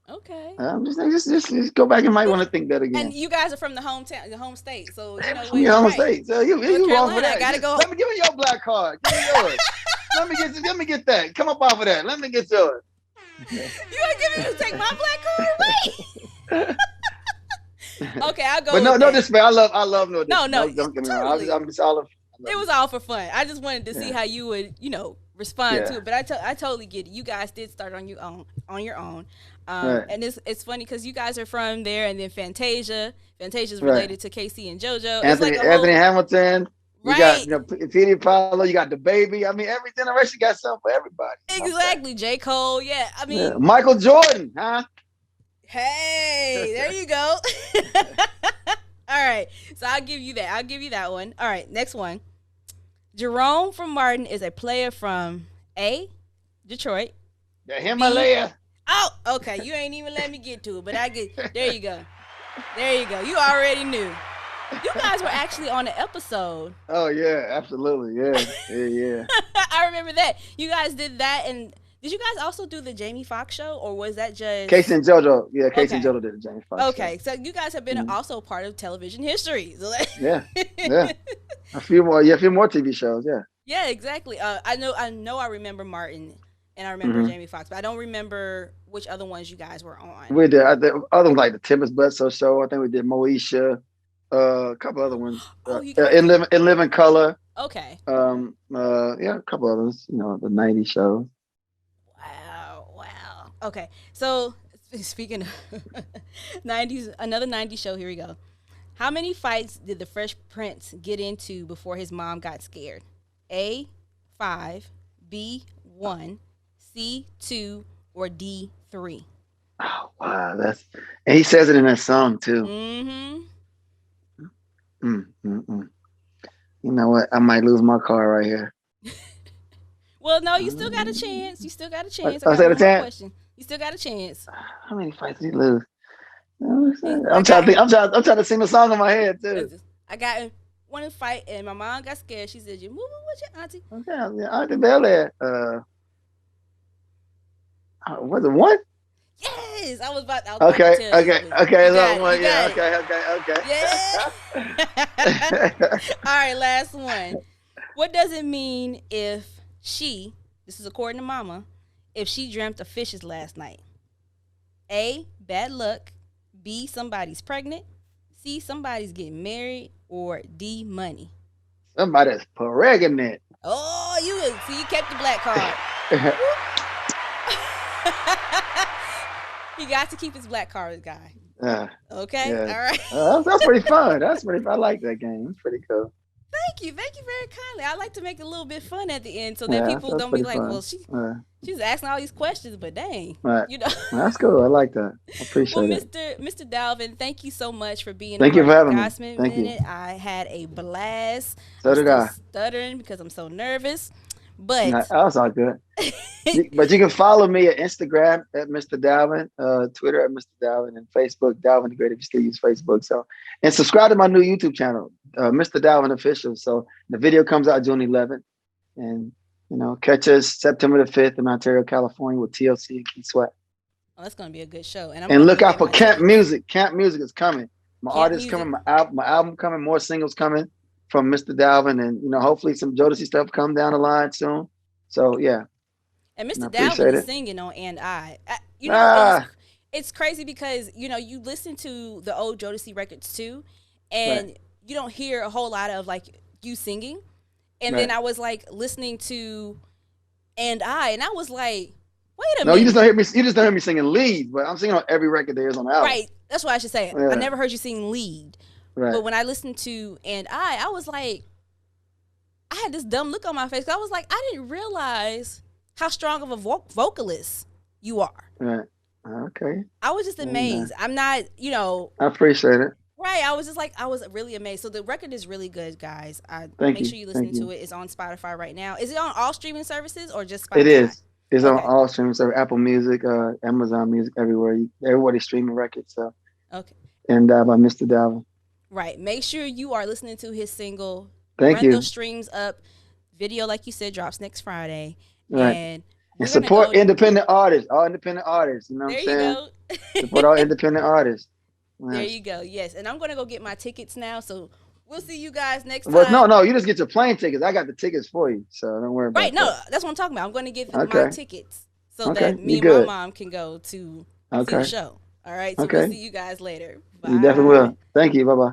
Okay. Just go back and might want to think that again. And you guys are from the home state, so you know what. Your home state, so you wrong for that. I gotta go. Let me give me your black card. Give me yours. let me get that. Come up off of that. Let me get yours. You ain't giving me to take my black card away. Okay, I'll go. But no disrespect. I love no disrespect. No, don't get me wrong. totally. I'm just all of. It was all for fun. I just wanted to see how you would, respond to it. But I totally get it. You guys did start on your own. And it's funny because you guys are from there, and then Fantasia. Fantasia's related to Casey and JoJo. Anthony Hamilton. You got Petey Paulo. You got the baby. I mean, every generation got something for everybody. Exactly. J. Cole. Yeah. I mean, Michael Jordan. Huh? Hey, there you go. All right. So I'll give you that. I'll give you that one. All right. Next one. Jerome from Martin is a player from A, Detroit. The Himalaya. Oh, okay. You ain't even let me get to it, but there you go. There you go. You already knew. You guys were actually on an episode. Oh yeah, absolutely. Yeah. I remember that. You guys did that, and did you guys also do the Jamie Foxx show, or was that just Casey and JoJo? Yeah, Casey and JoJo did the Jamie Foxx show. So you guys have been also part of television history. Yeah. A few more TV shows. Yeah. Yeah, exactly. I know. I remember Martin, and I remember Jamie Foxx, but I don't remember which other ones you guys were on. We did other ones like the Timbers Bledsoe show. I think we did Moesha. A couple other ones. In Living Color. Okay. A couple others. The '90s shows. Wow. Okay. So speaking of '90s, another '90s show. Here we go. How many fights did the Fresh Prince get into before his mom got scared? A, 5, B, 1, C, 2, or D, 3? Oh wow, and he says it in that song too. You know what? I might lose my car right here. Well, no, you still got a chance. You still got a chance. I got a chance. Question. You still got a chance. How many fights did he lose? I'm trying to sing the song in my head too. I got one fight, and my mom got scared. She said, "You moving with your auntie?" Okay, Auntie Belle. Was it one? Yes, I was about to Okay. tell you. Okay. Yeah. All right, last one. What does it mean if she, this is according to Mama, if she dreamt of fishes last night? A, bad luck. B, somebody's pregnant. C, somebody's getting married. Or D, money. Somebody's pregnant. Oh, you kept the black card. He got to keep his black card, guy. Okay, yeah. All right. That's pretty fun. I like that game. It's pretty cool. Thank you very kindly. I like to make it a little bit fun at the end, so that people don't be like, fun. "Well, she's asking all these questions," but dang, That's cool. I like that. I appreciate it. Mr. Dalvin, thank you so much for being. Thank you for having me. Thank you. I had a blast. So did I. Stuttering because I'm so nervous. But that was all good. But you can follow me at Instagram at Mr. Dalvin, Twitter at Mr. Dalvin, and Facebook Dalvin the Great if you still use Facebook. So, and subscribe to my new YouTube channel, Mr. Dalvin Official. So the video comes out June 11th, and catch us September the 5th in Ontario, California with TLC and Keith Sweat. Oh, that's gonna be a good show. And look out for Camp Music. Camp Music is coming. My artist coming. My album coming. More singles coming. from Mr. Dalvin, and hopefully some Jodeci stuff come down the line soon. So yeah, And I Mr. Dalvin appreciate is it. singing on "And I." Ah, It's crazy because you listen to the old Jodeci records too, right, and you don't hear a whole lot of like you singing. And then right. I was like listening to and I was like, wait a No, you just don't minute. hear me. You just don't hear me singing lead, but I'm singing on every record there is on the album. Right. That's what I should say. I Yeah, never heard you sing lead. right. But when I listened to I was like, I had this dumb look on my face. I was like, I didn't realize how strong of a vocalist you are. Right. Okay. I was just And, amazed. I'm not, I appreciate it. right. I was just like, I was really amazed. So the record is really good, guys. Thank Make you. sure you Thank listen to you. it. It's on Spotify right now. Is it on all streaming services or just It Spotify? is. It's on Okay. all streaming services, Apple Music, Amazon Music, everywhere. Everybody's streaming records. So, Okay. and by Mr. Dalvin. Right. Make sure you are listening to his single. Thank Run those you. streams up. Video, like you said, drops next Friday. Right. And And we're gonna go. support independent artists, all independent artists. You know what I'm There you saying? go. Support all independent artists. There Yes. you go. Yes. And I'm gonna go get my tickets now. So we'll see you guys next But time. no, you just get your plane tickets. I got the tickets for you, so don't worry Right. about No, that. that's what I'm talking about. I'm gonna get my Okay. tickets so Okay. that You me and my good. mom can go to see the Okay. show. All right. So we'll Okay. see you guys later. You definitely will. Bye. Thank you. Bye bye.